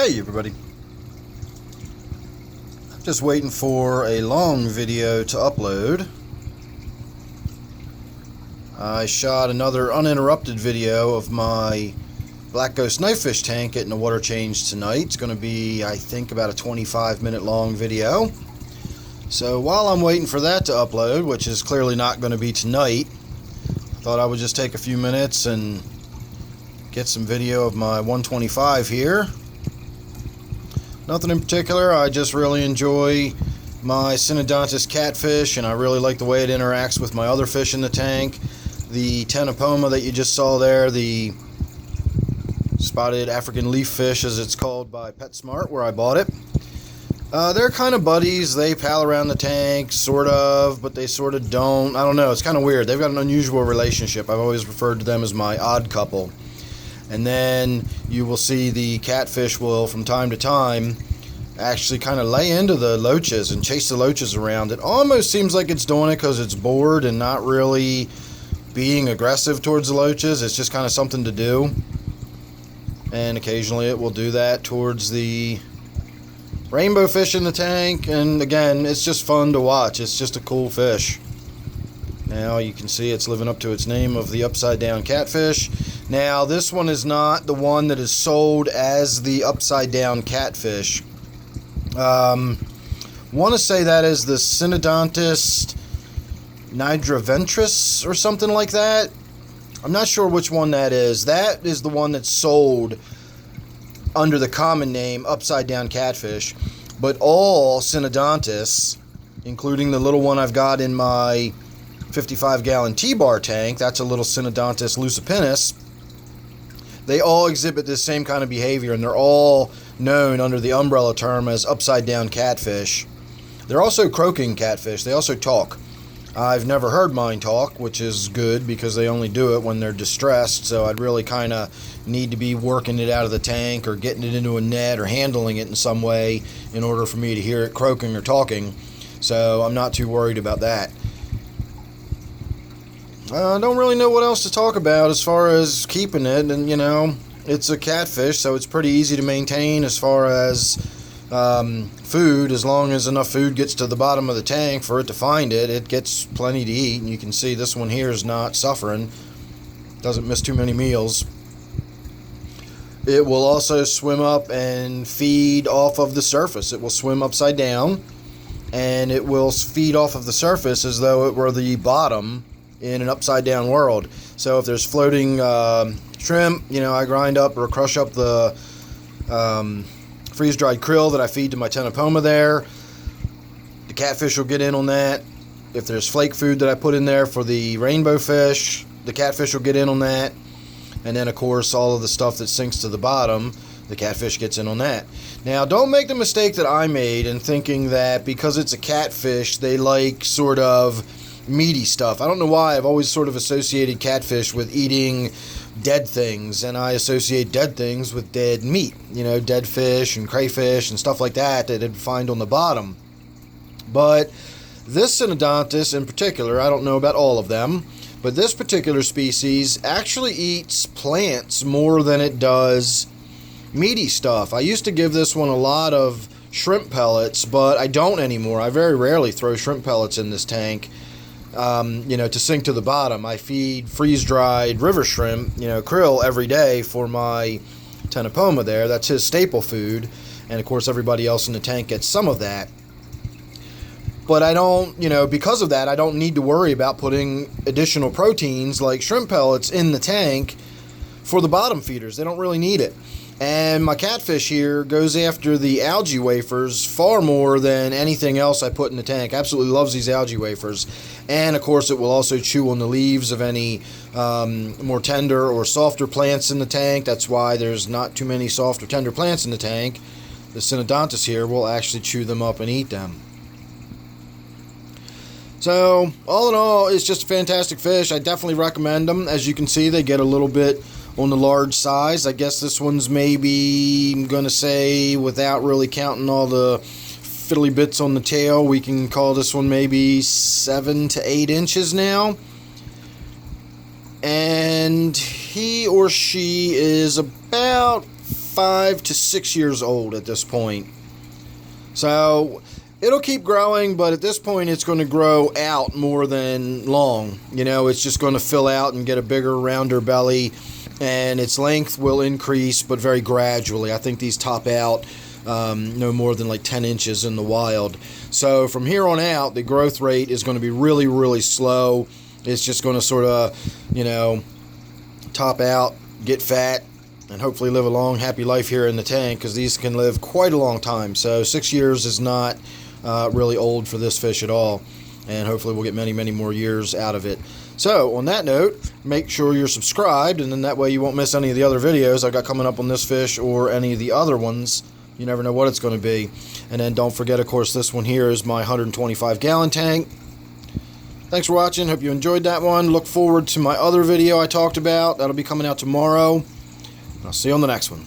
Hey everybody, I'm just waiting for a long video to upload. I shot another uninterrupted video of my Black Ghost knifefish tank getting a water change tonight. It's going to be, I think, about a 25-minute long video. So while I'm waiting for that to upload, which is clearly not going to be tonight, I thought I would just take a few minutes and get some video of my 125 here. Nothing in particular, I just really enjoy my Synodontis catfish, and I really like the way it interacts with my other fish in the tank. The Tenopoma that you just saw there, the spotted African leaf fish as it's called by PetSmart where I bought it. They're kind of buddies. They pal around the tank, sort of, but they sort of don't. I don't know, it's kind of weird. They've got an unusual relationship. I've always referred to them as my odd couple. And then you will see the catfish will, from time to time, actually kind of lay into the loaches and chase the loaches around. It almost seems like it's doing it because it's bored and not really being aggressive towards the loaches. It's just kind of something to do. And occasionally it will do that towards the rainbow fish in the tank. And again, it's just fun to watch. It's just a cool fish. Now you can see it's living up to its name of the upside down catfish. Now this one is not the one that is sold as the upside down catfish. Want to say that is the Synodontis nidraventris or something like that. I'm not sure which one that is. That is the one that's sold under the common name upside down catfish. But all Synodontis, including the little one I've got in my 55-gallon T-bar tank, that's a little Synodontis lucipinus, they all exhibit this same kind of behavior, and they're all known under the umbrella term as upside down catfish. They're also croaking catfish. They also talk. I've never heard mine talk, which is good because they only do it when they're distressed, so I'd really kind of need to be working it out of the tank or getting it into a net or handling it in some way in order for me to hear it croaking or talking, so I'm not too worried about that. I don't really know what else to talk about as far as keeping it, and you know, it's a catfish, so it's pretty easy to maintain as far as food. As long as enough food gets to the bottom of the tank for it to find it, it gets plenty to eat, and you can see this one here is not suffering. Doesn't miss too many meals. It will also swim up and feed off of the surface. It will swim upside down, and it will feed off of the surface as though it were the bottom in an upside down world. So if there's floating shrimp, you know, I grind up or crush up the freeze-dried krill that I feed to my Tenopoma there. The catfish will get in on that. If there's flake food that I put in there for the rainbow fish, the catfish will get in on that. And then of course all of the stuff that sinks to the bottom, the catfish gets in on that. Now don't make the mistake that I made in thinking that because it's a catfish they like sort of meaty stuff. I don't know why I've always sort of associated catfish with eating dead things, and I associate dead things with dead meat, you know, dead fish and crayfish and stuff like that that I'd find on the bottom. But this Synodontis in particular, I don't know about all of them, but this particular species actually eats plants more than it does meaty stuff. I used to give this one a lot of shrimp pellets, but I don't anymore. I very rarely throw shrimp pellets in this tank. You know, to sink to the bottom. I feed freeze-dried river shrimp, you know, krill every day for my Tenopoma there. That's his staple food, and of course everybody else in the tank gets some of that. But I don't, you know, because of that, I don't need to worry about putting additional proteins like shrimp pellets in the tank for the bottom feeders. They don't really need it. And my catfish here goes after the algae wafers far more than anything else I put in the tank. Absolutely loves these algae wafers. And of course it will also chew on the leaves of any more tender or softer plants in the tank. That's why there's not too many soft or tender plants in the tank. The Synodontis here will actually chew them up and eat them. So all in all, it's just a fantastic fish. I definitely recommend them. As you can see, they get a little bit on the large size. I guess this one's maybe, I'm going to say, without really counting all the fiddly bits on the tail, we can call this one maybe 7 to 8 inches now. And he or she is about 5 to 6 years old at this point. So it'll keep growing, but at this point it's going to grow out more than long. You know, it's just going to fill out and get a bigger, rounder belly, and its length will increase, but very gradually. I think these top out no more than like 10 inches in the wild. So from here on out, the growth rate is going to be really, really slow. It's just going to sort of, you know, top out, get fat, and hopefully live a long, happy life here in the tank, because these can live quite a long time. So 6 years is not really old for this fish at all, and hopefully we'll get many, many more years out of it. So on that note, make sure you're subscribed, and then that way you won't miss any of the other videos I've got coming up on this fish or any of the other ones. You never know what it's going to be. And then don't forget, of course, this one here is my 125-gallon tank. Thanks for watching. Hope you enjoyed that one. Look forward to my other video I talked about. That'll be coming out tomorrow. I'll see you on the next one.